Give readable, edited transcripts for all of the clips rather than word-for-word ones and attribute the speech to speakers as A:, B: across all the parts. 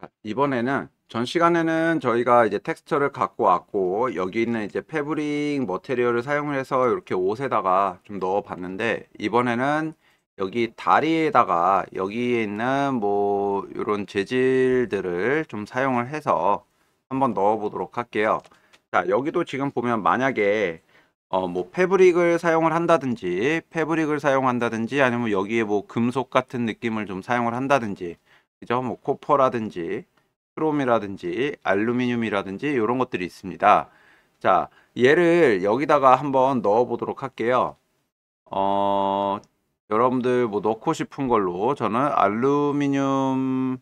A: 자, 이번에는 전 시간에는 저희가 이제 텍스처를 갖고 왔고 여기 있는 이제 패브릭 머테리얼을 사용을 해서 이렇게 옷에다가 좀 넣어 봤는데, 이번에는 여기 다리에다가 여기에 있는 뭐 이런 재질들을 좀 사용을 해서 한번 넣어 보도록 할게요. 자, 여기도 지금 보면 만약에 뭐 패브릭을 사용한다든지 아니면 여기에 뭐 금속 같은 느낌을 좀 사용을 한다든지, 그죠? 뭐 코퍼라든지 크롬이라든지 알루미늄이라든지 이런 것들이 있습니다. 자, 얘를 여기다가 한번 넣어 보도록 할게요. 어, 여러분들 뭐 넣고 싶은 걸로, 저는 알루미늄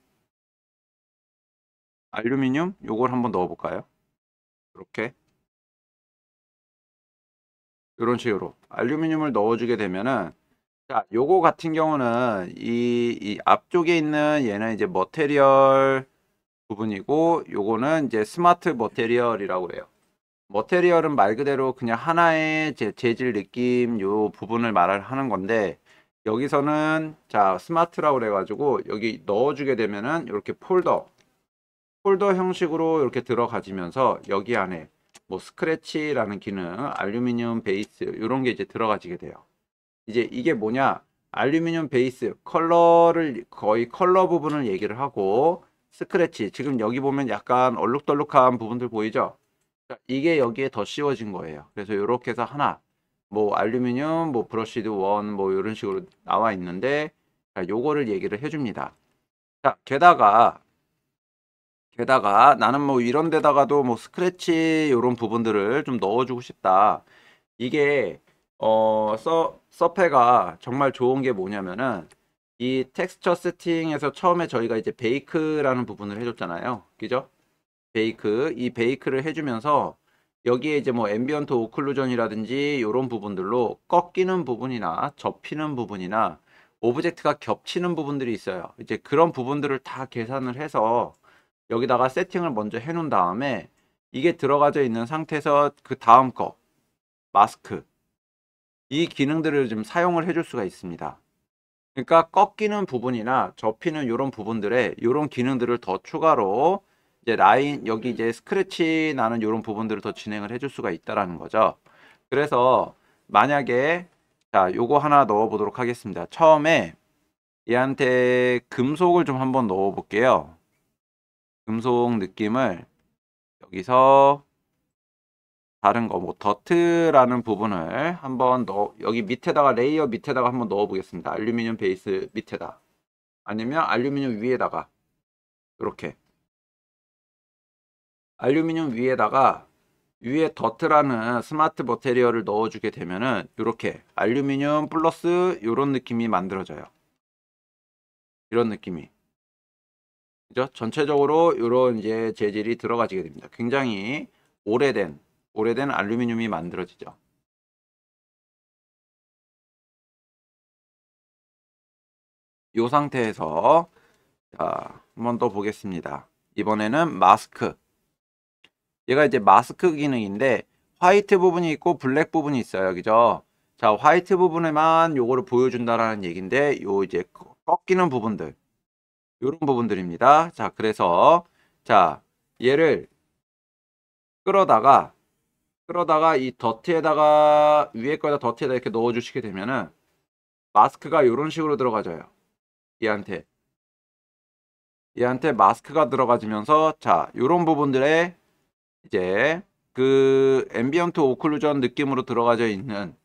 A: 요걸 한번 넣어 볼까요? 이렇게 이런 식으로 알루미늄을 넣어주게 되면은, 자, 요거 같은 경우는 이 앞쪽에 있는 얘는 이제 머테리얼 부분이고, 요거는 이제 스마트 머테리얼이라고 해요. 머테리얼은 말 그대로 그냥 하나의 재질 느낌 요 부분을 말을 하는 건데, 여기서는 자 스마트라고 그래가지고 여기 넣어주게 되면은 이렇게 폴더 형식으로 이렇게 들어가지면서 여기 안에 뭐 스크래치라는 기능, 알루미늄 베이스 이런 게 이제 들어가지게 돼요. 이제 이게 뭐냐, 알루미늄 베이스 컬러를 거의 컬러 부분을 얘기를 하고, 스크래치 지금 여기 보면 약간 얼룩덜룩한 부분들 보이죠? 자, 이게 여기에 더 씌워진 거예요. 그래서 이렇게 해서 하나, 뭐 알루미늄 뭐 브러시드 원 뭐 이런 식으로 나와 있는데, 자, 요거를 얘기를 해줍니다. 자, 게다가 나는 뭐 이런 데다가도 뭐 스크래치 이런 부분들을 좀 넣어주고 싶다. 이게 서페가 정말 좋은 게 뭐냐면은, 이 텍스처 세팅에서 처음에 저희가 이제 베이크라는 부분을 해줬잖아요. 그죠? 이 베이크를 해주면서 여기에 이제 뭐 앰비언트 오클루전이라든지 이런 부분들로 꺾이는 부분이나 접히는 부분이나 오브젝트가 겹치는 부분들이 있어요. 이제 그런 부분들을 다 계산을 해서 여기다가 세팅을 먼저 해 놓은 다음에, 이게 들어가져 있는 상태에서 그 다음 거 마스크, 이 기능들을 좀 사용을 해줄 수가 있습니다. 그러니까 꺾이는 부분이나 접히는 이런 부분들에 이런 기능들을 더 추가로, 이제 라인 여기 이제 스크래치 나는 이런 부분들을 더 진행을 해줄 수가 있다라는 거죠. 그래서 만약에, 자, 요거 하나 넣어 보도록 하겠습니다. 처음에 얘한테 금속을 좀 한번 넣어 볼게요. 금속 느낌을 여기서 다른 거 뭐 더트라는 부분을 한번 넣어, 여기 밑에다가 레이어 밑에다가 한번 넣어 보겠습니다. 알루미늄 베이스 밑에다, 아니면 알루미늄 위에다가, 이렇게 알루미늄 위에다가 위에 더트라는 스마트 머테리얼을 넣어주게 되면은 이렇게 알루미늄 플러스 이런 느낌이 만들어져요. 이런 느낌이, 그죠? 전체적으로 이런 이제 재질이 들어가지게 됩니다. 굉장히 오래된 알루미늄이 만들어지죠. 이 상태에서 자, 한번 더 보겠습니다. 이번에는 마스크. 얘가 이제 마스크 기능인데 화이트 부분이 있고 블랙 부분이 있어요. 그죠? 자, 화이트 부분에만 요거를 보여준다라는 얘기인데, 요 이제 꺾이는 부분들, 요런 부분들입니다. 자, 그래서 자, 얘를 끌어다가 이 더티에다가, 위에 거에다 더티에다 이렇게 넣어 주시게 되면은 마스크가 요런 식으로 들어가져요. 얘한테 마스크가 들어가지면서, 자, 요런 부분들에 이제 그 앰비언트 오클루전 느낌으로 들어가져 있는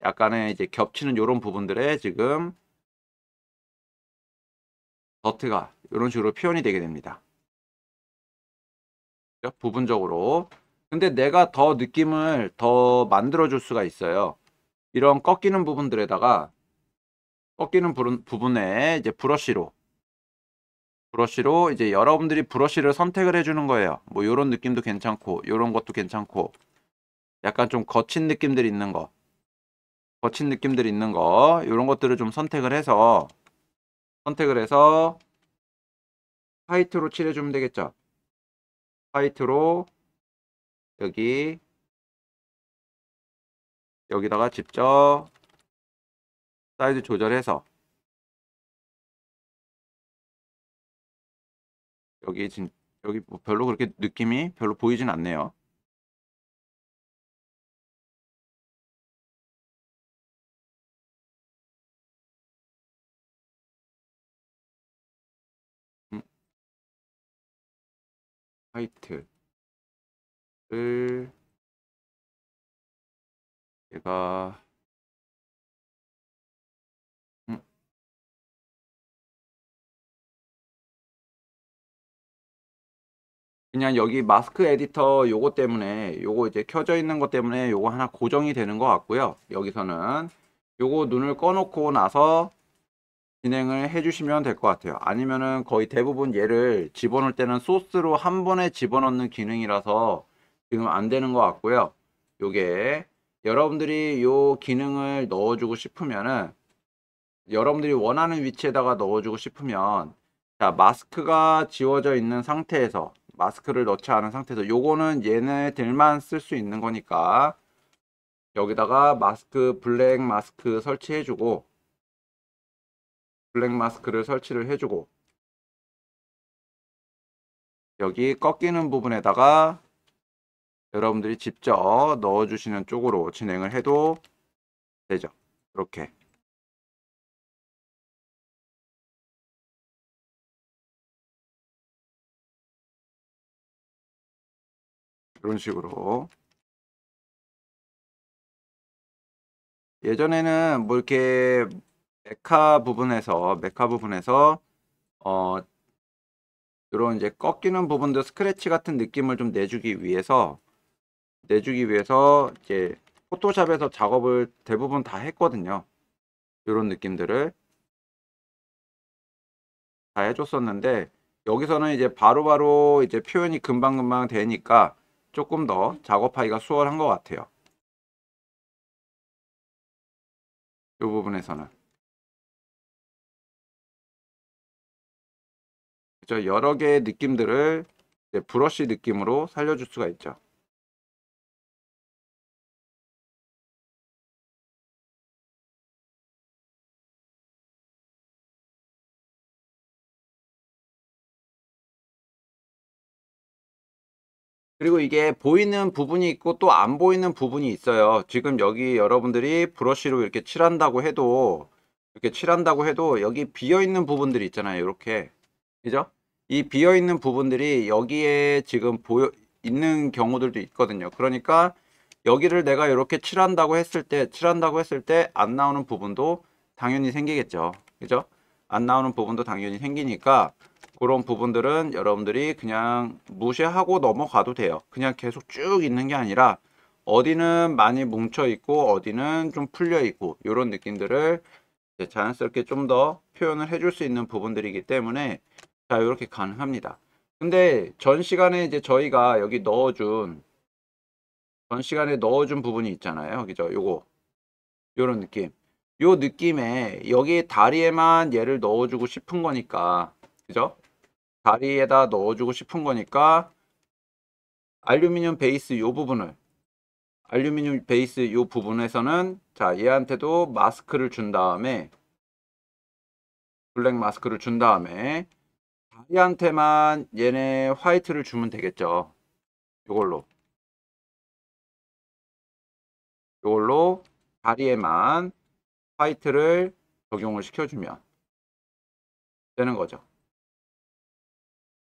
A: 약간의 이제 겹치는 요런 부분들에 지금 더트가 이런 식으로 표현이 되게 됩니다. 부분적으로. 근데 내가 더 느낌을 더 만들어 줄 수가 있어요. 이런 꺾이는 부분들에다가, 부분에 이제 브러쉬로 이제 여러분들이 브러쉬를 선택을 해주는 거예요. 뭐 요런 느낌도 괜찮고 요런 것도 괜찮고, 약간 좀 거친 느낌들 있는 거 요런 것들을 좀 선택을 해서 화이트로 칠해주면 되겠죠. 화이트로 여기 여기다가 직접 사이즈 조절해서 여기 뭐 별로 그렇게 느낌이 별로 보이진 않네요. 음, 화이트를 제가 음, 그냥 여기 마스크 에디터 요거 때문에 요거 이제 켜져 있는 것 때문에 요거 하나 고정이 되는 것 같고요. 여기서는 요거 눈을 꺼놓고 나서 진행을 해주시면 될 것 같아요. 아니면은 거의 대부분 얘를 집어넣을 때는 소스로 한 번에 집어넣는 기능이라서 지금 안 되는 것 같고요. 요게 여러분들이 요 기능을 넣어주고 싶으면은 여러분들이 원하는 위치에다가 넣어주고 싶으면 자 마스크가 지워져 있는 상태에서 마스크를 넣지 않은 상태에서 요거는 얘네들만 쓸 수 있는 거니까 여기다가 마스크 블랙 마스크 설치해주고 블랙 마스크를 설치를 해주고 여기 꺾이는 부분에다가 여러분들이 직접 넣어주시는 쪽으로 진행을 해도 되죠. 이렇게 이런 식으로 예전에는 뭐 이렇게 메카 부분에서 어 이런 이제 꺾이는 부분도 스크래치 같은 느낌을 좀 내주기 위해서 이제 포토샵에서 작업을 대부분 다 했거든요. 이런 느낌들을 다 해줬었는데 여기서는 이제 바로바로 이제 표현이 금방금방 되니까 조금 더 작업하기가 수월한 것 같아요. 이 부분에서는 그죠? 여러 개의 느낌들을 이제 브러쉬 느낌으로 살려줄 수가 있죠. 그리고 이게 보이는 부분이 있고 또 안 보이는 부분이 있어요. 지금 여기 여러분들이 브러쉬로 이렇게 칠한다고 해도 여기 비어 있는 부분들이 있잖아요. 이렇게. 그죠? 이 비어 있는 부분들이 여기에 지금 보여 있는 경우들도 있거든요. 그러니까 여기를 내가 이렇게 칠한다고 했을 때 안 나오는 부분도 당연히 생기겠죠. 그죠? 안 나오는 부분도 당연히 생기니까 그런 부분들은 여러분들이 그냥 무시하고 넘어가도 돼요. 그냥 계속 쭉 있는 게 아니라 어디는 많이 뭉쳐 있고 어디는 좀 풀려 있고 이런 느낌들을 이제 자연스럽게 좀 더 표현을 해줄 수 있는 부분들이기 때문에 자 이렇게 가능합니다. 근데 전 시간에 이제 저희가 여기 넣어준 부분이 있잖아요. 그죠? 요런 느낌. 요 느낌에 여기 다리에만 얘를 넣어주고 싶은 거니까 그죠? 다리에다 넣어주고 싶은 거니까 알루미늄 베이스 요 부분을 알루미늄 베이스 요 부분에서는 자 얘한테도 마스크를 준 다음에 블랙 마스크를 준 다음에 다리한테만 얘네 화이트를 주면 되겠죠. 요걸로 요걸로 다리에만 화이트를 적용을 시켜주면 되는 거죠.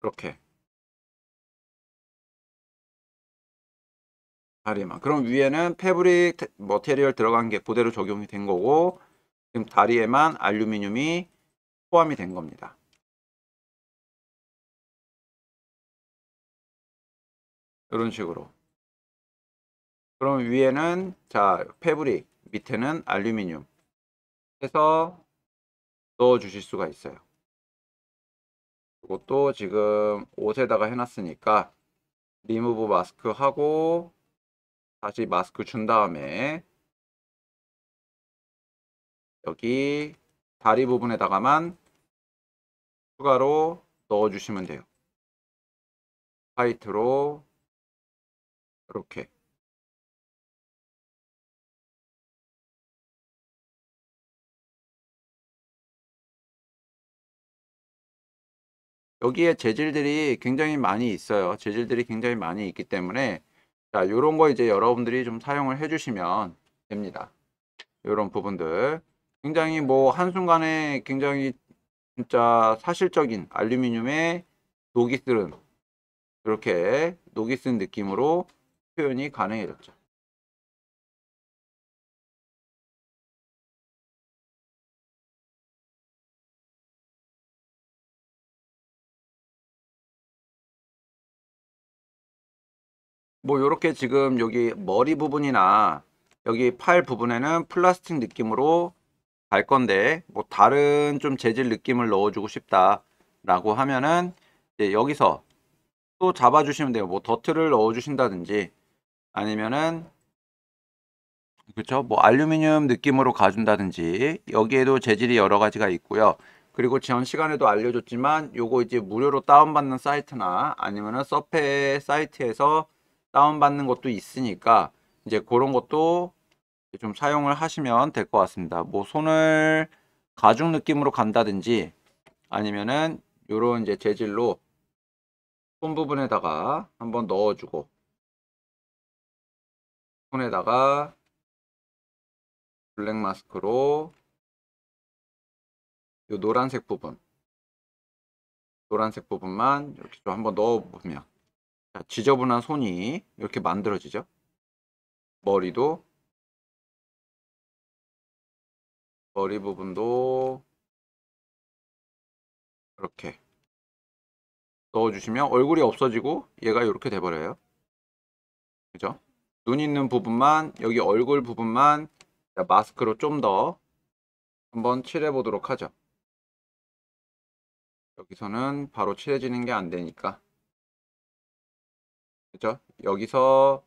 A: 이렇게 다리에만. 그럼 위에는 패브릭 머테리얼 들어간 게 그대로 적용이 된 거고 지금 다리에만 알루미늄이 포함이 된 겁니다. 이런 식으로. 그럼 위에는 자 패브릭 밑에는 알루미늄 해서 넣어 주실 수가 있어요. 이것도 지금 옷에다가 해놨으니까 리무브 마스크 하고 다시 마스크 준 다음에 여기 다리 부분에다가만 추가로 넣어 주시면 돼요. 화이트로 이렇게 여기에 재질들이 굉장히 많이 있어요. 재질들이 굉장히 많이 있기 때문에 자, 요런 거 이제 여러분들이 좀 사용을 해 주시면 됩니다. 요런 부분들. 굉장히 뭐 한순간에 굉장히 진짜 사실적인 알루미늄의 녹이 쓰는 이렇게 녹이 쓴 느낌으로 표현이 가능해졌죠. 뭐 요렇게 지금 여기 머리 부분이나 여기 팔 부분에는 플라스틱 느낌으로 갈 건데 뭐 다른 좀 재질 느낌을 넣어주고 싶다라고 하면은 이제 여기서 또 잡아주시면 돼요. 뭐 더트를 넣어주신다든지 아니면은 그렇죠. 뭐 알루미늄 느낌으로 가준다든지 여기에도 재질이 여러 가지가 있고요. 그리고 전 시간에도 알려줬지만 요거 이제 무료로 다운받는 사이트나 아니면은 서페 사이트에서 다운받는 것도 있으니까 이제 그런 것도 좀 사용을 하시면 될 것 같습니다. 뭐 손을 가죽 느낌으로 간다든지 아니면은 요런 이제 재질로 손 부분에다가 한번 넣어주고 손에다가 블랙 마스크로 요 노란색 부분만 이렇게 좀 한번 넣어보면 자, 지저분한 손이 이렇게 만들어지죠. 머리 부분도 이렇게 넣어주시면 얼굴이 없어지고 얘가 이렇게 돼버려요. 그죠? 눈 있는 부분만 여기 얼굴 부분만 마스크로 좀 더 한번 칠해 보도록 하죠. 여기서는 바로 칠해지는 게 안 되니까 그죠? 여기서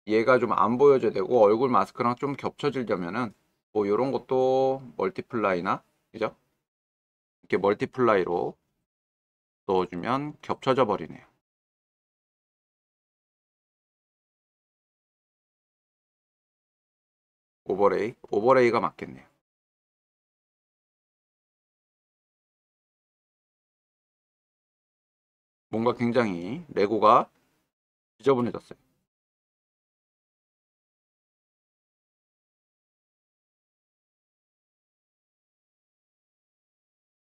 A: 얘가 좀 안 보여줘야 되고 얼굴 마스크랑 좀 겹쳐지려면은 뭐 요런 것도 멀티플라이나 그죠? 이렇게 멀티플라이로 넣어주면 겹쳐져 버리네요. 오버레이가 맞겠네요. 뭔가 굉장히 레고가 지저분해졌어요.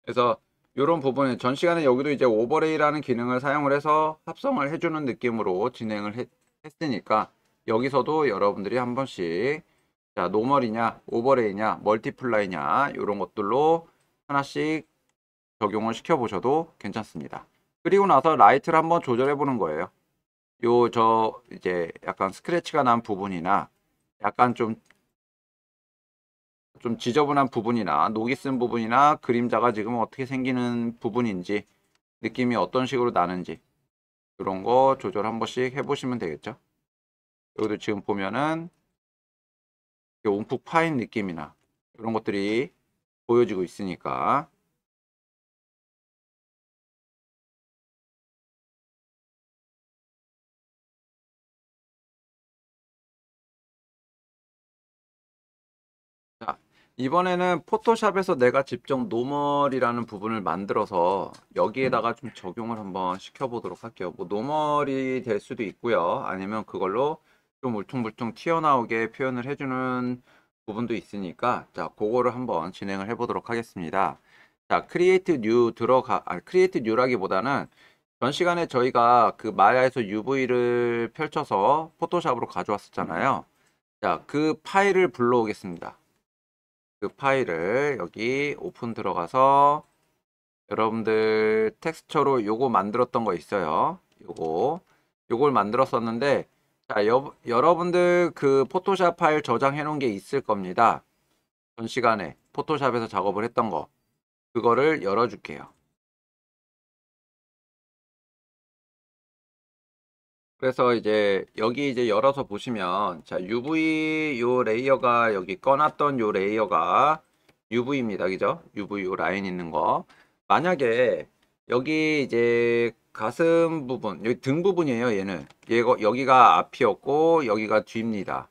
A: 그래서 이런 부분은 전 시간에 여기도 이제 오버레이라는 기능을 사용을 해서 합성을 해주는 느낌으로 진행을 했으니까 여기서도 여러분들이 한 번씩 자 노멀이냐 오버레이냐 멀티플라이냐 이런 것들로 하나씩 적용을 시켜 보셔도 괜찮습니다. 그리고 나서 라이트를 한번 조절해 보는 거예요. 요 저 이제 약간 스크래치가 난 부분이나 약간 좀 지저분한 부분이나 녹이 쓴 부분이나 그림자가 지금 어떻게 생기는 부분인지 느낌이 어떤 식으로 나는지 이런 거 조절 한 번씩 해보시면 되겠죠. 여기도 지금 보면은 움푹 파인 느낌이나 이런 것들이 보여지고 있으니까 자, 이번에는 포토샵에서 내가 직접 노멀이라는 부분을 만들어서 여기에다가 좀 적용을 한번 시켜보도록 할게요. 뭐 노멀이 될 수도 있고요. 아니면 그걸로 좀 울퉁불퉁 튀어나오게 표현을 해주는 부분도 있으니까 자, 그거를 한번 진행을 해보도록 하겠습니다. 자, 크리에이트 뉴라기보다는 전 시간에 저희가 그 마야에서 UV를 펼쳐서 포토샵으로 가져왔었잖아요. 자, 그 파일을 불러오겠습니다. 그 파일을 여기 오픈 들어가서 여러분들 텍스처로 요거 만들었던 거 있어요. 요걸 만들었었는데 자, 여러분들 그 포토샵 파일 저장해 놓은 게 있을 겁니다. 전 시간에 포토샵에서 작업을 했던 거 그거를 열어 줄게요. 그래서 이제 여기 이제 열어서 보시면 자, UV 요 레이어가 여기 꺼놨던 요 레이어가 UV입니다. 그죠? UV 요 라인 있는 거. 만약에 여기 이제 가슴 부분, 여기 등 부분이에요, 얘는. 여기가 앞이었고 여기가 뒤입니다.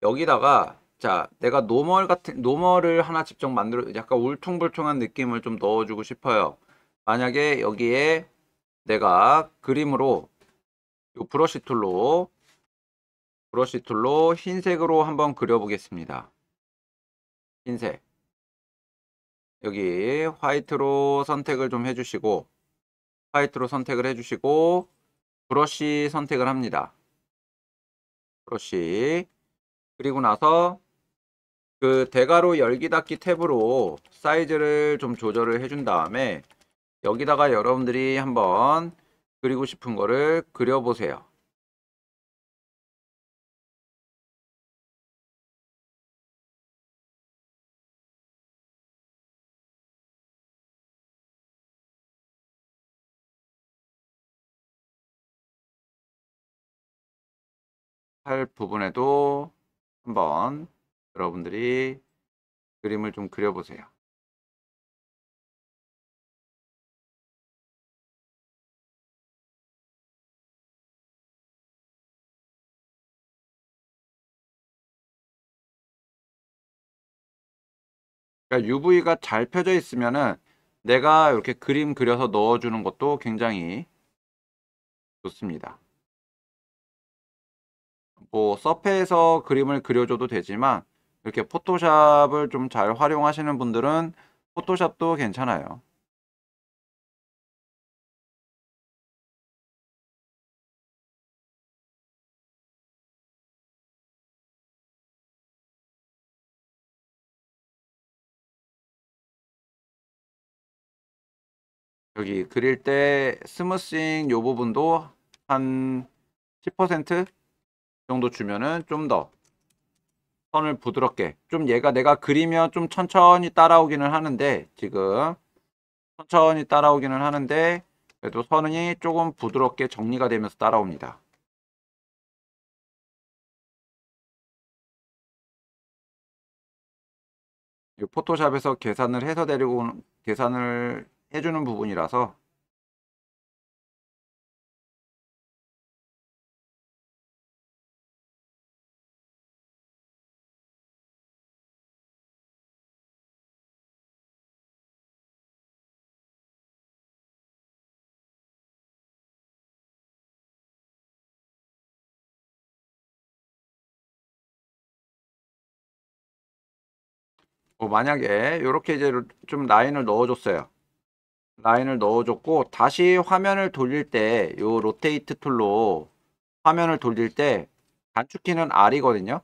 A: 여기다가 자, 내가 노멀을 하나 직접 만들어 약간 울퉁불퉁한 느낌을 좀 넣어주고 싶어요. 만약에 여기에 내가 그림으로 이 브러쉬 툴로 흰색으로 한번 그려보겠습니다. 흰색. 여기 화이트로 선택을 좀 해주시고 브러쉬 선택을 합니다. 브러쉬. 그리고 나서 그 대괄호 열기 닫기 탭으로 사이즈를 좀 조절을 해준 다음에 여기다가 여러분들이 한번 그리고 싶은 거를 그려보세요. 할 부분에도 한번 여러분들이 그림을 좀 그려보세요. 그러니까 UV가 잘 펴져 있으면은 내가 이렇게 그림 그려서 넣어주는 것도 굉장히 좋습니다. 뭐 서페에서 그림을 그려줘도 되지만 이렇게 포토샵을 좀 잘 활용하시는 분들은 포토샵도 괜찮아요. 여기 그릴 때 스무싱 요 부분도 한 10% 정도 주면은 좀 더 선을 부드럽게, 좀 얘가 내가 그리면 좀 천천히 따라오기는 하는데 지금 천천히 따라오기는 하는데 그래도 선이 조금 부드럽게 정리가 되면서 따라옵니다. 이 포토샵에서 계산을 해주는 부분이라서 뭐 만약에 이렇게 이제 좀 라인을 넣어줬어요. 라인을 넣어줬고 다시 화면을 돌릴 때 요 로테이트 툴로 화면을 돌릴 때 단축키는 R이거든요.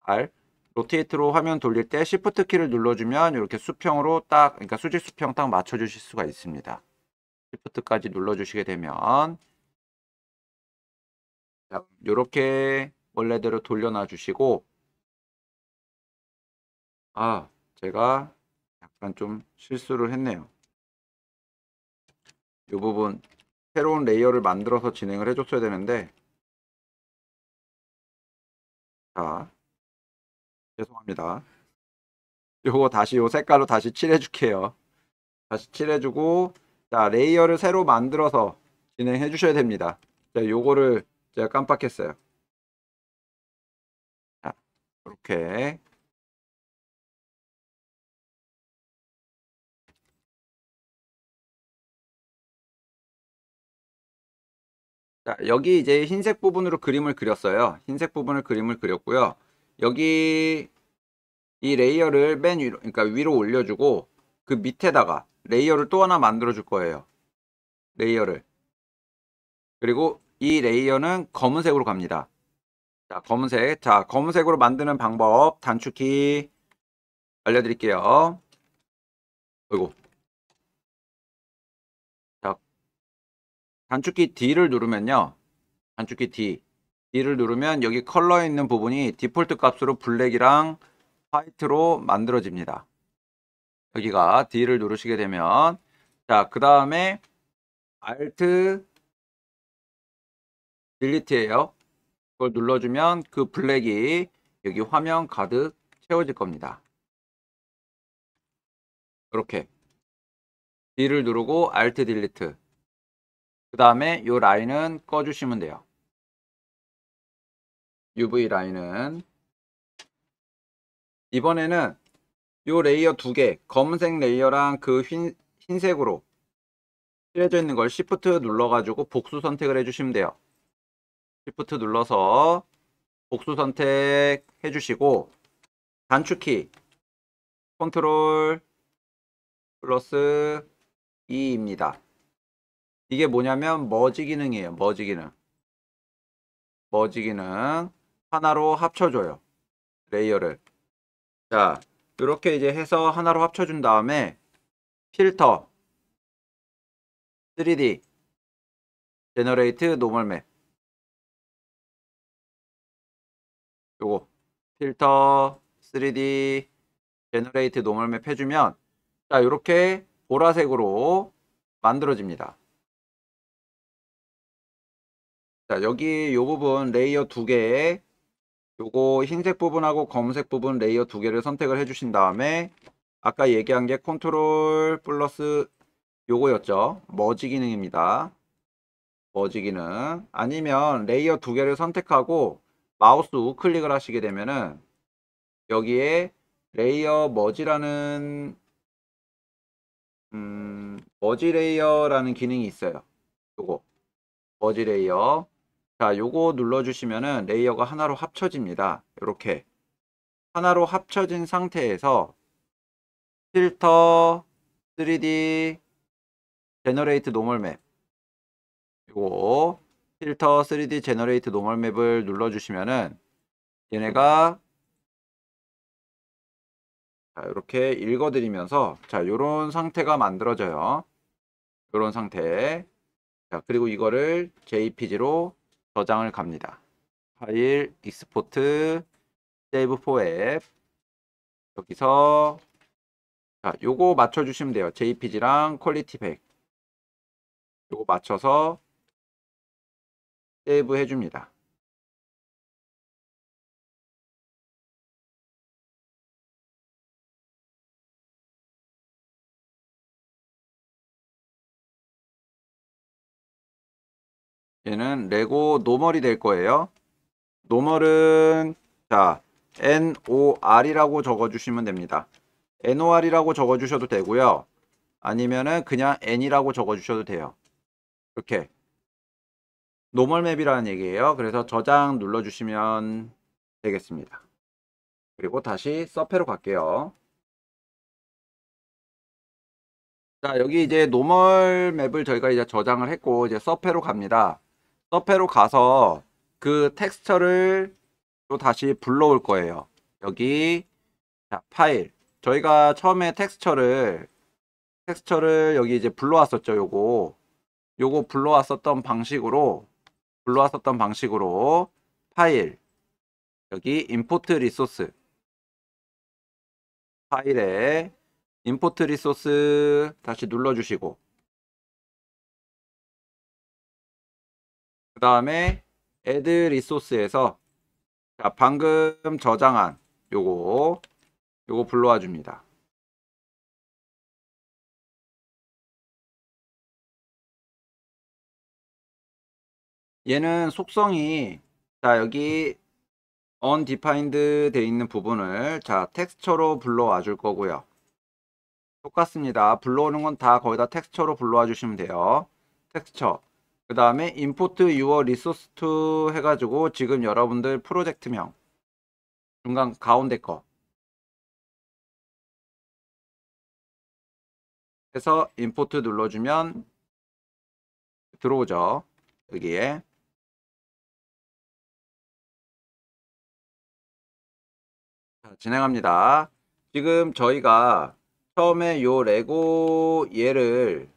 A: R. 로테이트로 화면 돌릴 때 Shift 키를 눌러주면 이렇게 수평으로 딱, 그러니까 수직 수평 딱 맞춰주실 수가 있습니다. Shift까지 눌러주시게 되면 이렇게 원래대로 돌려놔 주시고, 아, 제가 약간 좀 실수를 했네요. 이 부분 새로운 레이어를 만들어서 진행을 해줬어야 되는데, 자, 죄송합니다. 요거 다시 요 색깔로 다시 칠해 줄게요. 다시 칠해 주고, 자, 레이어를 새로 만들어서 진행해 주셔야 됩니다. 자, 요거를 제가 깜빡했어요. 자, 이렇게. 자, 여기 이제 흰색 부분으로 그림을 그렸어요. 흰색 부분을 그림을 그렸고요. 여기 이 레이어를 맨 위로, 그러니까 위로 올려주고 그 밑에다가 레이어를 또 하나 만들어 줄 거예요. 레이어를. 그리고 이 레이어는 검은색으로 갑니다. 자, 검은색. 자, 검은색으로 만드는 방법 단축키 알려드릴게요. 그리고 자, 단축키 D를 누르면요. 단축키 D를 누르면 여기 컬러에 있는 부분이 디폴트 값으로 블랙이랑 화이트로 만들어집니다. 여기가 D를 누르시게 되면, 자, 그 다음에 Alt 딜리트예요. 그걸 눌러주면 그 블랙이 여기 화면 가득 채워질 겁니다. 이렇게 D를 누르고 Alt 딜리트. 그 다음에 이 라인은 꺼주시면 돼요. UV 라인은 이번에는 이 레이어 두 개, 검은색 레이어랑 그 흰색으로 칠해져 있는 걸 Shift 눌러가지고 복수 선택을 해주시면 돼요. Shift 눌러서 복수 선택 해주시고 단축키 컨트롤 플러스 E입니다. 이게 뭐냐면 머지 기능이에요. 머지 기능. 머지 기능 하나로 합쳐줘요. 레이어를. 자, 이렇게 이제 해서 하나로 합쳐준 다음에 필터 3D 제너레이트 노멀 맵 요거 필터 3D 제너레이트 노멀 맵 해주면 자 이렇게 보라색으로 만들어집니다. 자 여기 요 부분 레이어 2개 요거 흰색 부분하고 검은색 부분 레이어 2개를 선택을 해주신 다음에 아까 얘기한 게 컨트롤 플러스 요거였죠. 머지 기능입니다. 머지 기능 아니면 레이어 2개를 선택하고 마우스 우클릭을 하시게 되면은 여기에 레이어 머지라는 머지 레이어라는 기능이 있어요. 요거 머지 레이어 자 요거 눌러주시면은 레이어가 하나로 합쳐집니다. 이렇게 하나로 합쳐진 상태에서 필터 3D 제너레이트 노멀 맵 요거 필터 3D 제너레이트 노멀 맵을 눌러주시면은 얘네가 자, 이렇게 읽어드리면서 자 요런 상태가 만들어져요. 요런 상태 자 그리고 이거를 JPG로 저장을 갑니다. 파일 익스포트 세이브 포 앱 여기서 자 요거 맞춰주시면 돼요. JPG랑 퀄리티 100 요거 맞춰서 세이브 해줍니다. 얘는 레고 노멀이 될 거예요. 노멀은 자 NOR이라고 적어주시면 됩니다. NOR이라고 적어주셔도 되고요. 아니면은 그냥 N이라고 적어주셔도 돼요. 이렇게 노멀 맵이라는 얘기예요. 그래서 저장 눌러주시면 되겠습니다. 그리고 다시 서페로 갈게요. 자 여기 이제 노멀 맵을 저희가 이제 저장을 했고 이제 서페로 갑니다. 서페로 가서 그 텍스처를 또 다시 불러올 거예요. 여기 자 파일 저희가 처음에 텍스처를 여기 이제 불러왔었죠. 요거 불러왔었던 방식으로 파일 여기 임포트 리소스 파일에 임포트 리소스 다시 눌러주시고 그 다음에 애드 리소스에서 자, 방금 저장한 요거 불러와 줍니다. 얘는 속성이 자 여기 undefined 돼 있는 부분을 자 텍스처로 불러와 줄 거고요. 똑같습니다. 불러오는 건 다 거의 다 텍스처로 불러와 주시면 돼요. 텍스처 그 다음에 import your resource to 해가지고 지금 여러분들 프로젝트명 중간 가운데 거 해서 import 눌러주면 들어오죠. 여기에 자, 진행합니다. 지금 저희가 처음에 요 레고 얘를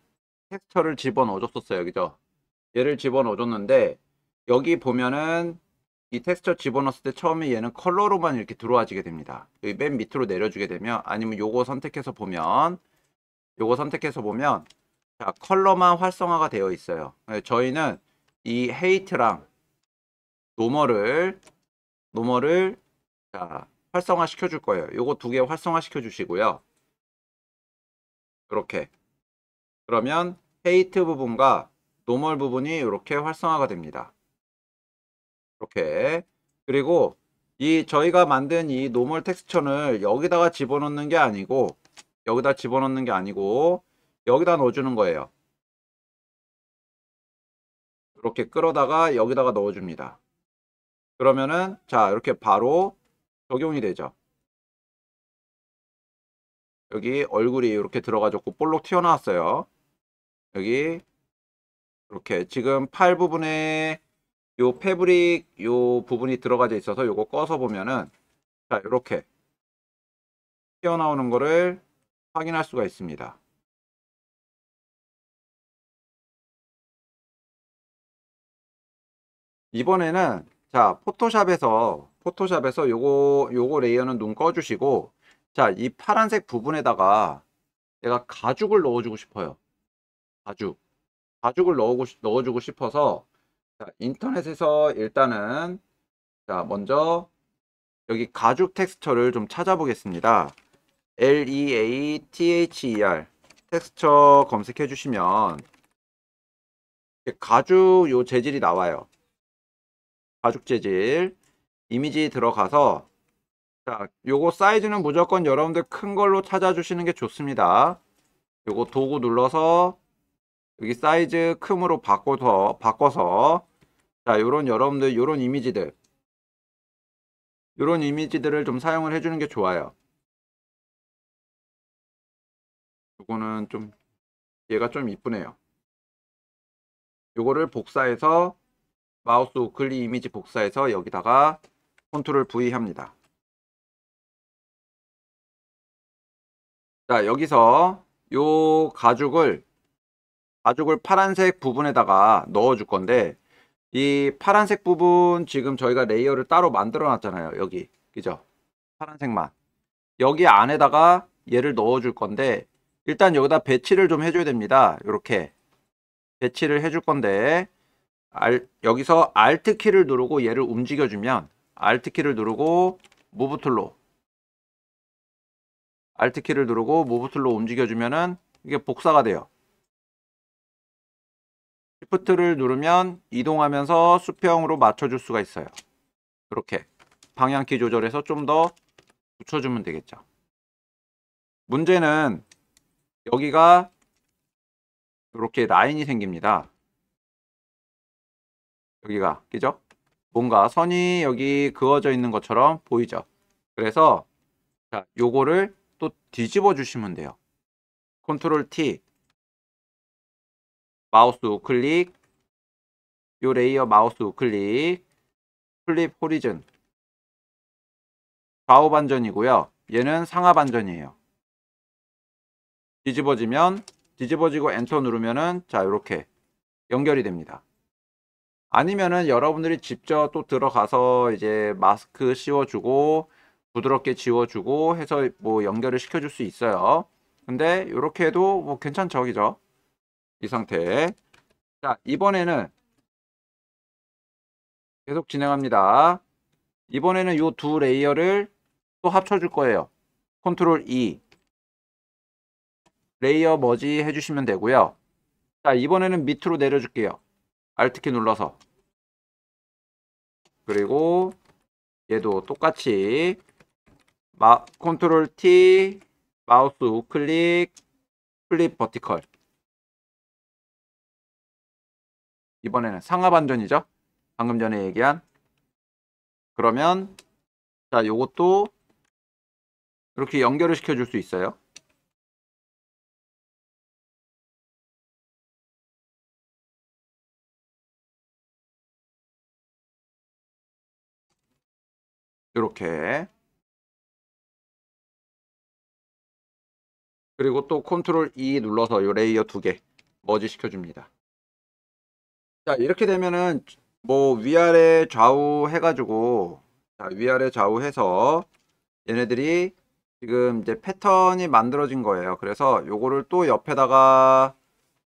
A: 텍스처를 집어넣어 줬었어요. 그죠? 얘를 집어넣어 줬는데 여기 보면은 이 텍스처 집어넣었을 때 처음에 얘는 컬러로만 이렇게 들어와지게 됩니다. 여기 맨 밑으로 내려주게 되면 아니면 요거 선택해서 보면 자 컬러만 활성화가 되어 있어요. 저희는 이 헤이트랑 노멀을 자 활성화 시켜 줄 거예요. 요거 두 개 활성화 시켜 주시고요. 이렇게 그러면 헤이트 부분과 노멀 부분이 이렇게 활성화가 됩니다. 이렇게 그리고 이 저희가 만든 이 노멀 텍스처를 여기다가 집어넣는 게 아니고 여기다 넣어주는 거예요. 이렇게 끌어다가 여기다가 넣어줍니다. 그러면은 자 이렇게 바로 적용이 되죠. 여기 얼굴이 이렇게 들어가졌고 볼록 튀어나왔어요. 여기 이렇게 지금 팔 부분에 요 패브릭 요 부분이 들어가져 있어서 요거 꺼서 보면은 자 이렇게 튀어나오는 거를 확인할 수가 있습니다. 이번에는 자 포토샵에서 요거 레이어는 눈 꺼주시고 자 이 파란색 부분에다가 내가 가죽을 넣어주고 싶어요. 가죽을 넣어주고 싶어서 자, 인터넷에서 일단은 자 먼저 여기 가죽 텍스처를 좀 찾아보겠습니다. LEATHER 텍스처 검색해 주시면 가죽 요 재질이 나와요. 가죽 재질 이미지 들어가서 자 요거 사이즈는 무조건 여러분들 큰 걸로 찾아주시는 게 좋습니다. 요거 도구 눌러서 여기 사이즈 큼으로 바꿔서 자 요런 여러분들 요런 이미지들을 좀 사용을 해주는 게 좋아요. 요거는 좀 얘가 좀 이쁘네요. 요거를 복사해서 마우스 우클릭 이미지 복사해서 여기다가 컨트롤 V 합니다. 자 여기서 요 가죽을 파란색 부분에다가 넣어 줄 건데 이 파란색 부분 지금 저희가 레이어를 따로 만들어 놨잖아요. 여기 그죠? 파란색만 여기 안에다가 얘를 넣어 줄 건데 일단 여기다 배치를 좀 해줘야 됩니다. 이렇게 배치를 해줄 건데 여기서 Alt 키를 누르고 얘를 움직여주면 Alt 키를 누르고 무브 툴로 Alt 키를 누르고 무브 툴로 움직여주면은 이게 복사가 돼요. Shift를 누르면 이동하면서 수평으로 맞춰줄 수가 있어요. 이렇게 방향키 조절해서 좀 더 붙여주면 되겠죠. 문제는 여기가 이렇게 라인이 생깁니다. 여기가 그죠? 뭔가 선이 여기 그어져 있는 것처럼 보이죠? 그래서 자, 요거를 또 뒤집어 주시면 돼요. 컨트롤 T 마우스 우클릭 요 레이어 마우스 우클릭 플립 호리즌 좌우 반전이고요. 얘는 상하 반전이에요. 뒤집어지고 엔터 누르면은 자 이렇게 연결이 됩니다. 아니면은 여러분들이 직접 또 들어가서 이제 마스크 씌워주고 부드럽게 지워주고 해서 뭐 연결을 시켜줄 수 있어요. 근데 이렇게 해도 뭐 괜찮죠, 그죠? 이 상태. 자, 이번에는 계속 진행합니다. 이번에는 이 두 레이어를 또 합쳐줄 거예요. 컨트롤 E 레이어 머지 해주시면 되고요. 자, 이번에는 밑으로 내려줄게요. Alt키 눌러서. 그리고 얘도 똑같이 컨트롤 T 마우스 우클릭 플립 버티컬. 이번에는 상하 반전이죠. 방금 전에 얘기한. 그러면 자 요것도 이렇게 연결을 시켜줄 수 있어요. 이렇게. 그리고 또 컨트롤 E 눌러서 요 레이어 두 개 머지 시켜줍니다. 자 이렇게 되면은 뭐 위아래 좌우 해가지고 자 위아래 좌우 해서 얘네들이 지금 이제 패턴이 만들어진 거예요. 그래서 요거를 또 옆에다가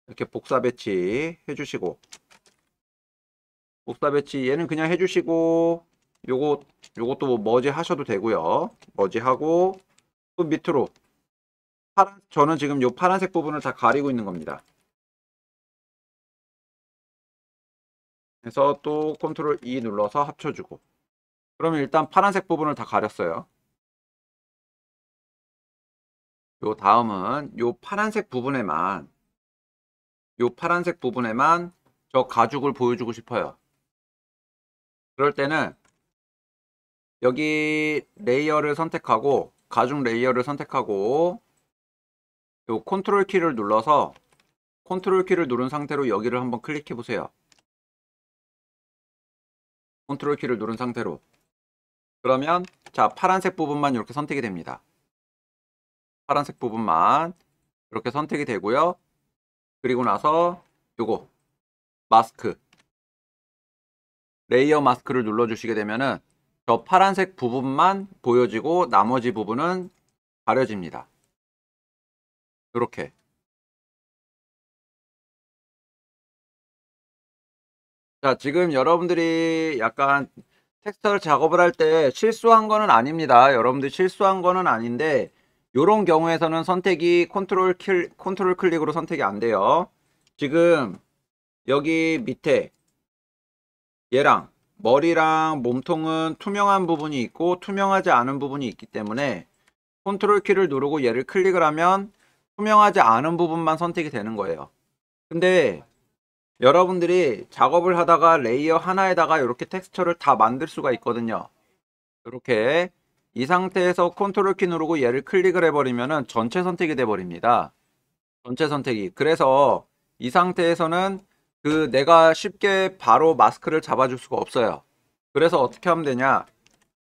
A: 이렇게 복사 배치 해주시고 복사 배치 얘는 그냥 해주시고 요것도 뭐 머지 하셔도 되고요. 머지 하고 또 밑으로 저는 지금 요 파란색 부분을 다 가리고 있는 겁니다. 그래서 또 컨트롤 E 눌러서 합쳐주고 그러면 일단 파란색 부분을 다 가렸어요. 요 다음은 요 파란색 부분에만 저 가죽을 보여주고 싶어요. 그럴 때는 여기 레이어를 선택하고 가죽 레이어를 선택하고 요 컨트롤 키를 눌러서 컨트롤 키를 누른 상태로 여기를 한번 클릭해 보세요. 컨트롤 키를 누른 상태로. 그러면 자, 파란색 부분만 이렇게 선택이 됩니다. 파란색 부분만 이렇게 선택이 되고요. 그리고 나서 요거 마스크 레이어 마스크를 눌러주시게 되면은 저 파란색 부분만 보여지고 나머지 부분은 가려집니다. 이렇게. 자, 지금 여러분들이 약간 텍스처를 작업을 할 때 실수한 거는 아닙니다. 여러분들 실수한 거는 아닌데 요런 경우에서는 선택이 컨트롤 클릭으로 선택이 안 돼요. 지금 여기 밑에 얘랑 머리랑 몸통은 투명한 부분이 있고 투명하지 않은 부분이 있기 때문에 컨트롤 키를 누르고 얘를 클릭을 하면 투명하지 않은 부분만 선택이 되는 거예요. 근데 여러분들이 작업을 하다가 레이어 하나에다가 이렇게 텍스처를 다 만들 수가 있거든요. 이렇게 이 상태에서 컨트롤 키 누르고 얘를 클릭을 해버리면은 전체 선택이 돼 버립니다. 전체 선택이. 그래서 이 상태에서는 그 내가 쉽게 바로 마스크를 잡아줄 수가 없어요. 그래서 어떻게 하면 되냐?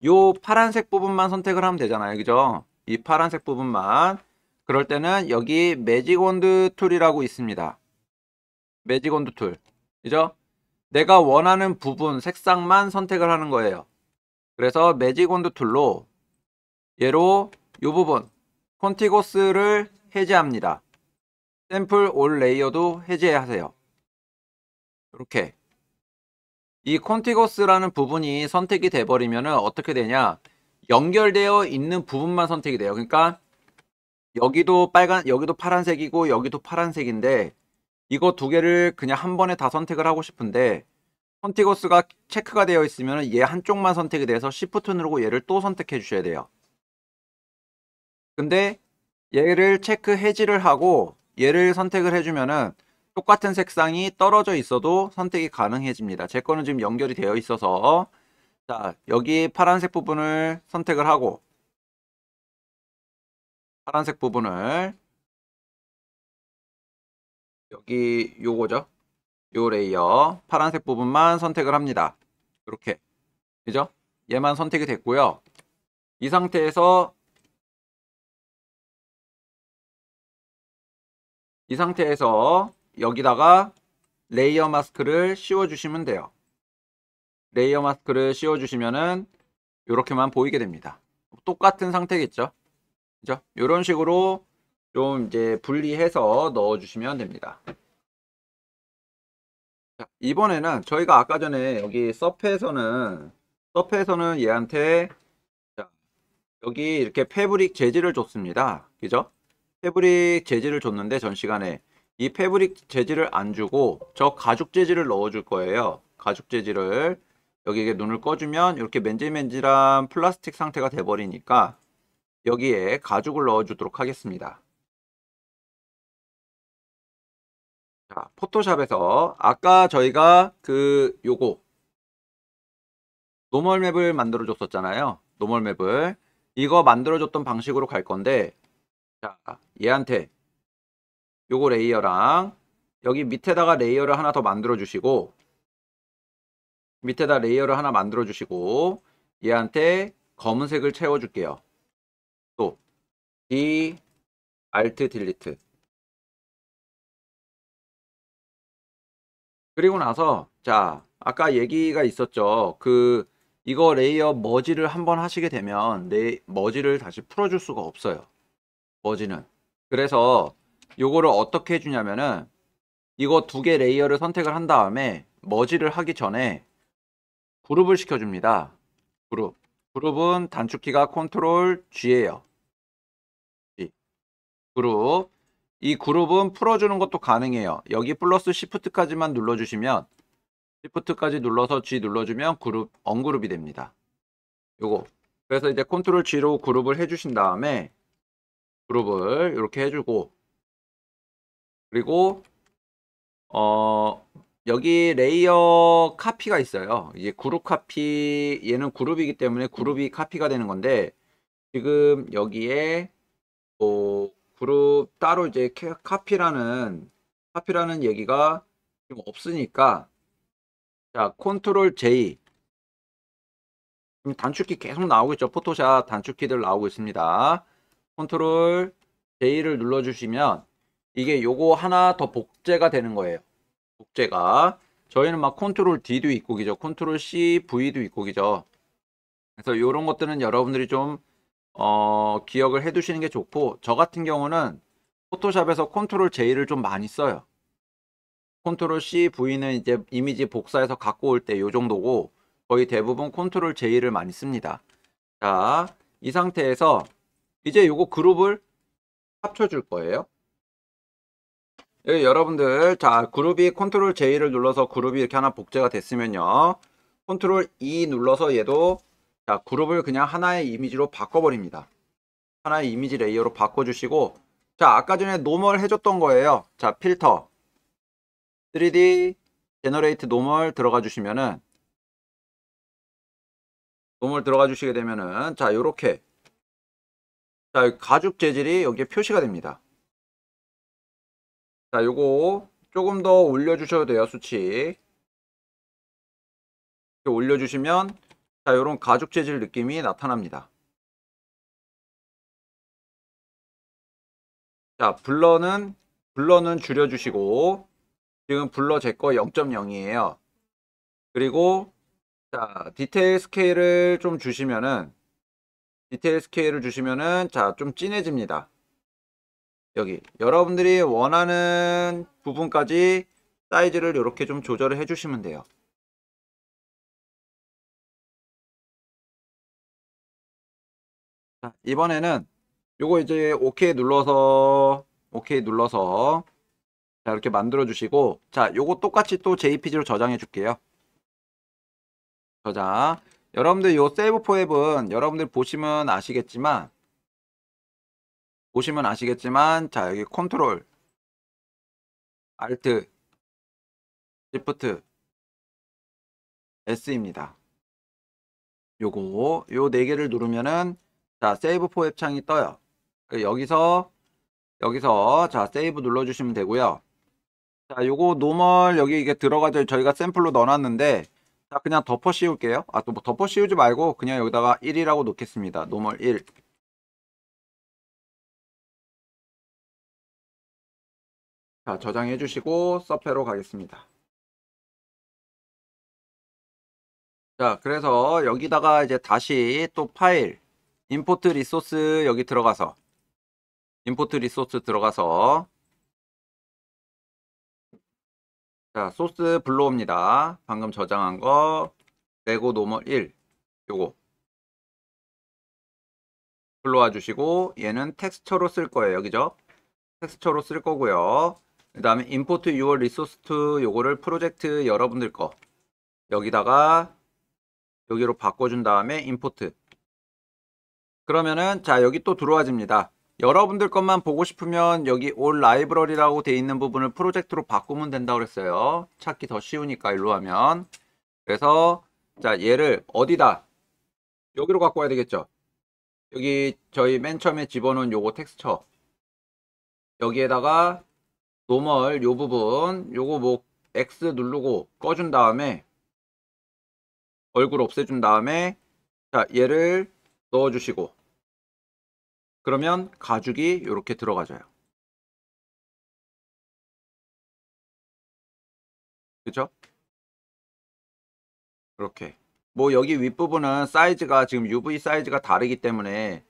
A: 요 파란색 부분만 선택을 하면 되잖아요. 그죠? 이 파란색 부분만. 그럴 때는 여기 매직 원드 툴이라고 있습니다. 매직 원드 툴. 그죠? 내가 원하는 부분, 색상만 선택을 하는 거예요. 그래서 매직 원드 툴로 얘로 이 부분 콘티고스를 해제합니다. 샘플 올 레이어도 해제하세요. 이렇게 이 콘티고스라는 부분이 선택이 돼 버리면 어떻게 되냐, 연결되어 있는 부분만 선택이 돼요. 그러니까 여기도 여기도 파란색이고 여기도 파란색인데 이거 두 개를 그냥 한 번에 다 선택을 하고 싶은데 컨티고스가 체크가 되어 있으면 얘 한쪽만 선택이 돼서 Shift 누르고 얘를 또 선택해 주셔야 돼요. 근데 얘를 체크 해지를 하고 얘를 선택을 해주면은 똑같은 색상이 떨어져 있어도 선택이 가능해집니다. 제 거는 지금 연결이 되어 있어서 자, 여기 파란색 부분을 선택을 하고 파란색 부분을 여기 요거죠. 요 레이어 파란색 부분만 선택을 합니다. 이렇게. 그죠? 얘만 선택이 됐고요. 이 상태에서 여기다가 레이어 마스크를 씌워 주시면 돼요. 레이어 마스크를 씌워 주시면은 이렇게만 보이게 됩니다. 똑같은 상태겠죠? 그죠? 이런 식으로 좀 이제 분리해서 넣어 주시면 됩니다. 자, 이번에는 저희가 아까 전에 여기 서페에서는 얘한테 자, 여기 이렇게 패브릭 재질을 줬습니다. 그죠? 패브릭 재질을 줬는데 전 시간에 이 패브릭 재질을 안 주고 저 가죽 재질을 넣어 줄 거예요. 가죽 재질을 여기에 눈을 꺼주면 이렇게 맨질맨질한 플라스틱 상태가 돼 버리니까 여기에 가죽을 넣어 주도록 하겠습니다. 자, 포토샵에서 아까 저희가 그 요거 노멀 맵을 만들어 줬었잖아요. 노멀 맵을 이거 만들어 줬던 방식으로 갈 건데 자, 얘한테 요거 레이어랑 여기 밑에다가 레이어를 하나 더 만들어 주시고 밑에다 레이어를 하나 만들어 주시고 얘한테 검은색을 채워 줄게요. 또 D Alt 딜리트. 그리고 나서 자, 아까 얘기가 있었죠. 그 이거 레이어 머지를 한번 하시게 되면 머지를 다시 풀어 줄 수가 없어요. 머지는. 그래서 요거를 어떻게 해 주냐면은 이거 두 개 레이어를 선택을 한 다음에 머지를 하기 전에 그룹을 시켜줍니다. 그룹. 그룹은 단축키가 컨트롤 G예요. G. 그룹. 이 그룹은 풀어주는 것도 가능해요. 여기 플러스 시프트까지만 눌러주시면 시프트까지 눌러서 G 눌러주면 그룹 언그룹이 됩니다. 요거. 그래서 이제 컨트롤 G로 그룹을 해주신 다음에 그룹을 이렇게 해주고 그리고 여기 레이어 카피가 있어요. 이제 그룹 카피, 얘는 그룹이기 때문에 그룹이 카피가 되는 건데, 지금 여기에 그룹 따로 이제 카피라는 얘기가 지금 없으니까, 자, 컨트롤 J. 지금 단축키 계속 나오고 있죠. 포토샵 단축키들 나오고 있습니다. 컨트롤 J를 눌러주시면 이게 요거 하나 더 복제가 되는 거예요. 복제가. 저희는 막 컨트롤 D도 있고 기죠. 컨트롤 C, V도 있고 기죠. 그래서 요런 것들은 여러분들이 좀 기억을 해 두시는 게 좋고, 저 같은 경우는 포토샵에서 컨트롤 J를 좀 많이 써요. 컨트롤 C, V는 이제 이미지 복사해서 갖고 올 때 요 정도고, 거의 대부분 컨트롤 J를 많이 씁니다. 자, 이 상태에서 이제 요거 그룹을 합쳐줄 거예요. 여러분들, 자, 그룹이 컨트롤 J를 눌러서 그룹이 이렇게 하나 복제가 됐으면요. 컨트롤 E 눌러서 얘도, 자, 그룹을 그냥 하나의 이미지로 바꿔버립니다. 하나의 이미지 레이어로 바꿔주시고, 자, 아까 전에 노멀 해줬던 거예요. 자, 필터 3D 제너레이트 노멀 들어가 주시면은, 노멀 들어가 주시게 되면은, 자, 요렇게, 자, 가죽 재질이 여기에 표시가 됩니다. 자, 요거 조금 더 올려주셔도 돼요, 수치. 이렇게 올려주시면, 자, 요런 가죽 재질 느낌이 나타납니다. 자, 블러는 줄여주시고, 지금 블러 제 거 0.0이에요. 그리고, 자, 디테일 스케일을 주시면은, 자, 좀 진해집니다. 여기. 여러분들이 원하는 부분까지 사이즈를 이렇게 좀 조절을 해주시면 돼요. 자, 이번에는 요거 이제 오케이 눌러서, 자, 이렇게 만들어 주시고, 자, 요거 똑같이 또 JPG로 저장해 줄게요. 저장. 여러분들 요 세이브 포앱은 여러분들 보시면 아시겠지만, 자, 여기 컨트롤, 알트, 시프트, S입니다. 요 네 개를 누르면은, 자, 세이브 포앱 창이 떠요. 여기서, 자, 세이브 눌러주시면 되고요. 자, 요거 노멀 여기 이게 들어가죠. 저희가 샘플로 넣어놨는데, 자, 그냥 덮어 씌울게요. 아, 또 뭐 덮어 씌우지 말고 그냥 여기다가 1이라고 놓겠습니다. 노멀 1. 자, 저장해 주시고 서페로 가겠습니다. 자, 그래서 여기다가 이제 다시 또 파일, 임포트 리소스 여기 들어가서, 임포트 리소스 들어가서, 자, 소스 불러옵니다. 방금 저장한 거, 레고 노멀 1, 요거. 불러와 주시고, 얘는 텍스처로 쓸 거예요. 여기죠? 텍스처로 쓸 거고요. 그 다음에 import your resource to 요거를 프로젝트 여러분들 거 여기다가 여기로 바꿔준 다음에 import. 그러면은 자, 여기 또 들어와집니다. 여러분들 것만 보고 싶으면 여기 all library라고 돼 있는 부분을 프로젝트로 바꾸면 된다고 그랬어요. 찾기 더 쉬우니까 일로 하면. 그래서 자, 얘를 어디다, 여기로 갖고 와야 되겠죠. 여기 저희 맨 처음에 집어넣은 요거 텍스처 여기에다가 노멀 요 부분 요거 뭐 X 누르고 꺼준 다음에 얼굴 없애준 다음에, 자, 얘를 넣어주시고, 그러면 가죽이 이렇게 들어가져요. 그죠? 이렇게. 뭐 여기 윗부분은 사이즈가 지금 UV 사이즈가 다르기 때문에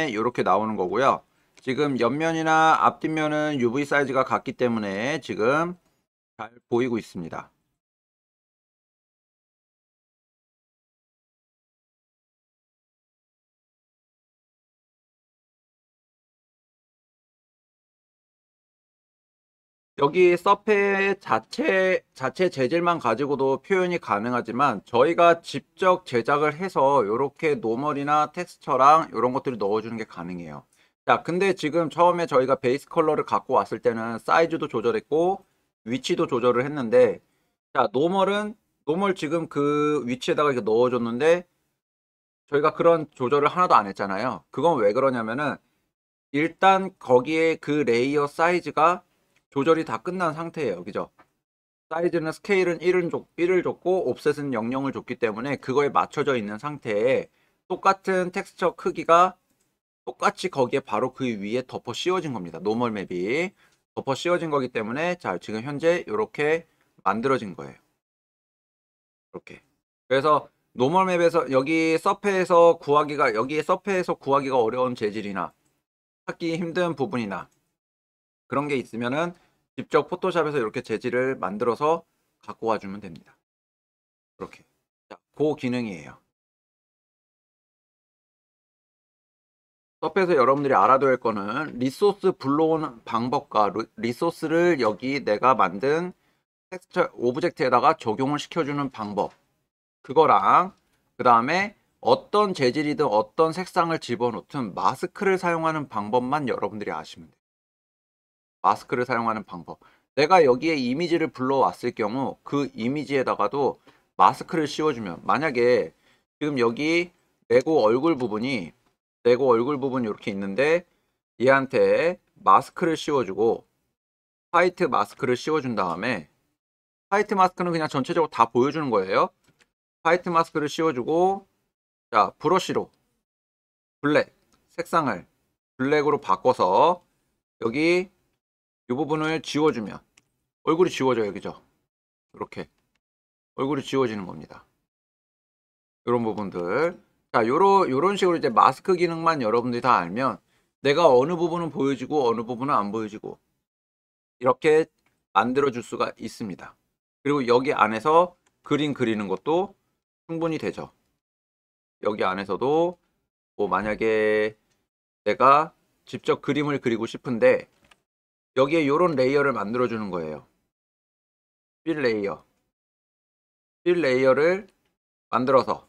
A: 이렇게 나오는 거고요. 지금 옆면이나 앞뒷면은 UV 사이즈가 같기 때문에 지금 잘 보이고 있습니다. 여기 서페 자체 재질만 가지고도 표현이 가능하지만 저희가 직접 제작을 해서 이렇게 노멀이나 텍스처랑 이런 것들을 넣어주는 게 가능해요. 자, 근데 지금 처음에 저희가 베이스 컬러를 갖고 왔을 때는 사이즈도 조절했고 위치도 조절을 했는데, 자, 노멀 지금 그 위치에다가 이렇게 넣어줬는데, 저희가 그런 조절을 하나도 안 했잖아요. 그건 왜 그러냐면은, 일단 거기에 그 레이어 사이즈가 조절이 다 끝난 상태예요. 그죠? 사이즈는 스케일은 1을 줬고, 옵셋은 00을 줬기 때문에 그거에 맞춰져 있는 상태에 똑같은 텍스처 크기가 똑같이 거기에 바로 그 위에 덮어 씌워진 겁니다. 노멀 맵이 덮어 씌워진 거기 때문에 자, 지금 현재 이렇게 만들어진 거예요. 이렇게. 그래서 노멀 맵에서 여기 서페에서 구하기가 여기에 서페에서 구하기가 어려운 재질이나 찾기 힘든 부분이나 그런 게 있으면은 직접 포토샵에서 이렇게 재질을 만들어서 갖고 와주면 됩니다. 이렇게. 자, 그 기능이에요. 서페에서 여러분들이 알아둬야 할 거는 리소스 불러오는 방법과 리소스를 여기 내가 만든 텍스처 오브젝트에다가 적용을 시켜주는 방법, 그거랑 그 다음에 어떤 재질이든 어떤 색상을 집어넣든 마스크를 사용하는 방법만 여러분들이 아시면 돼요. 마스크를 사용하는 방법. 내가 여기에 이미지를 불러왔을 경우 그 이미지에다가도 마스크를 씌워주면, 만약에 지금 여기 레고 얼굴 부분이 이렇게 있는데 얘한테 마스크를 씌워주고 화이트 마스크를 씌워준 다음에, 화이트 마스크는 그냥 전체적으로 다 보여주는 거예요. 화이트 마스크를 씌워주고, 자, 브러쉬로 블랙 색상을 블랙으로 바꿔서 여기 이 부분을 지워주면 얼굴이 지워져요. 그죠? 이렇게 얼굴이 지워지는 겁니다. 이런 부분들. 자, 요런 식으로 이제 마스크 기능만 여러분들이 다 알면 내가 어느 부분은 보여지고 어느 부분은 안 보여지고 이렇게 만들어 줄 수가 있습니다. 그리고 여기 안에서 그림 그리는 것도 충분히 되죠. 여기 안에서도 뭐 만약에 내가 직접 그림을 그리고 싶은데 여기에 이런 레이어를 만들어 주는 거예요. 필 레이어를 만들어서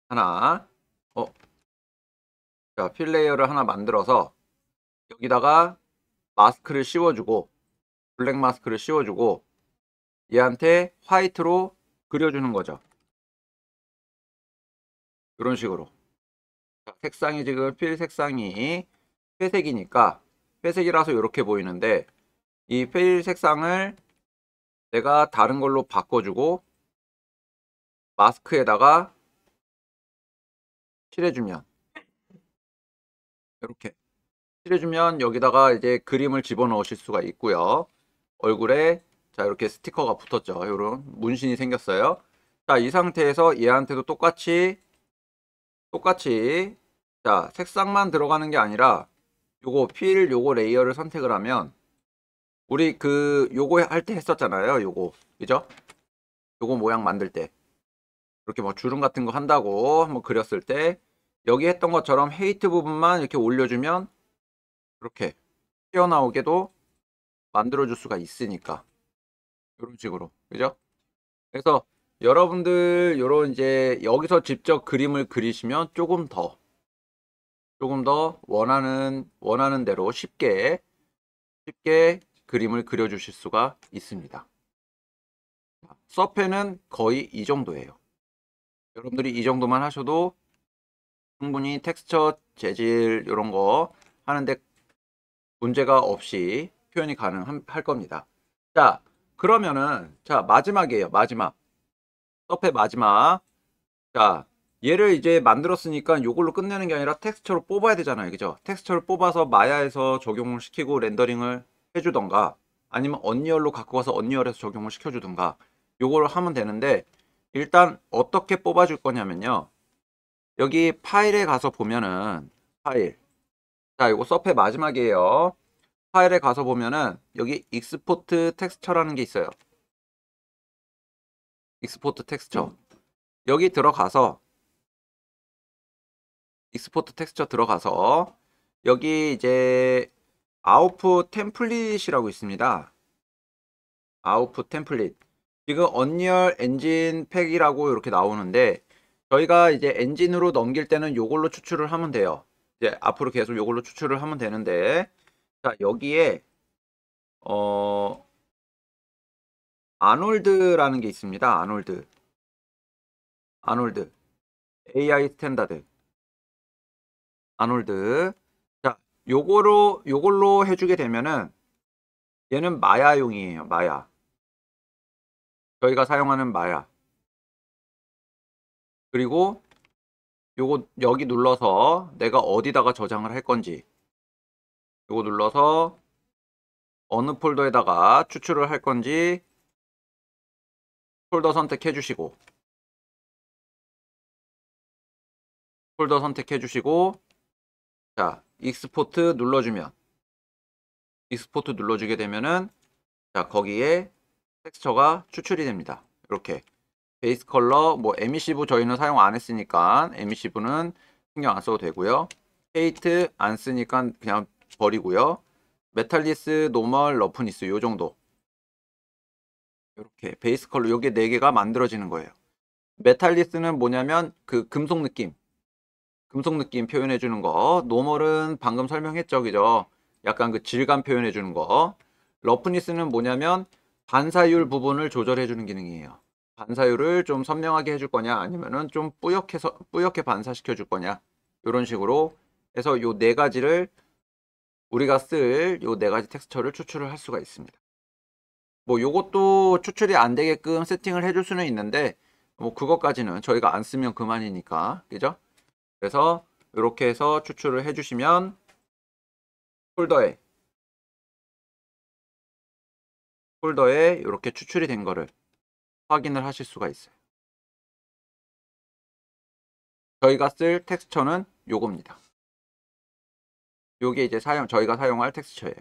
A: 하나, 자, 필 레이어를 하나 만들어서 여기다가 마스크를 씌워주고, 블랙 마스크를 씌워주고 얘한테 화이트로 그려주는 거죠. 이런 식으로. 자, 색상이 지금 필 색상이 회색이니까 회색이라서 이렇게 보이는데 이 필 색상을 내가 다른 걸로 바꿔주고 마스크에다가 칠해주면, 이렇게 칠해주면 여기다가 이제 그림을 집어넣으실 수가 있고요. 얼굴에 자, 이렇게 스티커가 붙었죠. 이런 문신이 생겼어요. 자, 이 상태에서 얘한테도 똑같이 자, 색상만 들어가는 게 아니라 요거 레이어를 선택을 하면 우리 요거 할 때 했었잖아요. 요거, 그죠? 요거 모양 만들 때 이렇게 뭐 주름 같은 거 한다고 한번 그렸을 때 여기 했던 것처럼 헤이트 부분만 이렇게 올려주면 이렇게 튀어나오게도 만들어줄 수가 있으니까 이런 식으로, 그죠? 그래서 여러분들 요런 이제 여기서 직접 그림을 그리시면 조금 더 원하는 대로 쉽게 그림을 그려주실 수가 있습니다. 서페는 거의 이 정도예요. 여러분들이 이 정도만 하셔도 충분히 텍스처 재질 이런 거 하는데 문제가 없이 표현이 가능할 겁니다. 자, 그러면은 자, 마지막이에요. 서페 마지막. 자, 얘를 이제 만들었으니까 이걸로 끝내는 게 아니라 텍스처로 뽑아야 되잖아요. 그죠? 텍스처를 뽑아서 마야에서 적용을 시키고 렌더링을 해주던가 아니면 언리얼로 갖고 가서 언리얼에서 적용을 시켜주던가 요걸 하면 되는데, 일단 어떻게 뽑아줄 거냐면요. 여기 파일에 가서 보면은 자, 이거 서페 마지막이에요. 파일에 가서 보면은 여기 익스포트 텍스처라는 게 있어요. 익스포트 텍스처. 여기 들어가서 익스포트 텍스처 들어가서 여기 이제 아웃풋 템플릿이라고 있습니다. 아웃풋 템플릿. 지금 언리얼 엔진 팩이라고 이렇게 나오는데 저희가 이제 엔진으로 넘길 때는 요걸로 추출을 하면 돼요. 이제 앞으로 계속 요걸로 추출을 하면 되는데, 자, 여기에 아놀드라는 게 있습니다. 아놀드 AI 스탠다드 아놀드. 자, 요걸로 해주게 되면은 얘는 마야용이에요. 마야. 저희가 사용하는 마야. 그리고 요거 여기 눌러서 내가 어디다가 저장을 할 건지 요거 눌러서 어느 폴더에다가 추출을 할 건지 폴더 선택해 주시고 자, 익스포트 눌러주게 되면은 자, 거기에 텍스처가 추출이 됩니다. 이렇게 베이스 컬러 뭐 에미시브 저희는 사용 안 했으니까 에미시브는 신경 안 써도 되고요. 페이트 안 쓰니까 그냥 버리고요. 메탈리스, 노멀, 러프니스 요 정도. 이렇게 베이스 컬러 요게 4개가 만들어지는 거예요. 메탈리스는 뭐냐면 그 금속 느낌 표현해 주는 거. 노멀은 방금 설명했죠. 그죠? 약간 그 질감 표현해 주는 거. 러프니스는 뭐냐면 반사율 부분을 조절해 주는 기능이에요. 반사율을 좀 선명하게 해줄 거냐 아니면은 좀 뿌옇게 반사시켜 줄 거냐 이런 식으로 해서 요 4가지를 우리가 쓸 요 4가지 텍스처를 추출을 할 수가 있습니다. 뭐 요것도 추출이 안 되게끔 세팅을 해줄 수는 있는데 뭐 그것까지는 저희가 안 쓰면 그만이니까 그죠? 그래서 이렇게 해서 추출을 해주시면 폴더에 이렇게 추출이 된 거를 확인을 하실 수가 있어요. 저희가 쓸 텍스처는 요겁니다. 요게 이제 저희가 사용할 텍스처예요.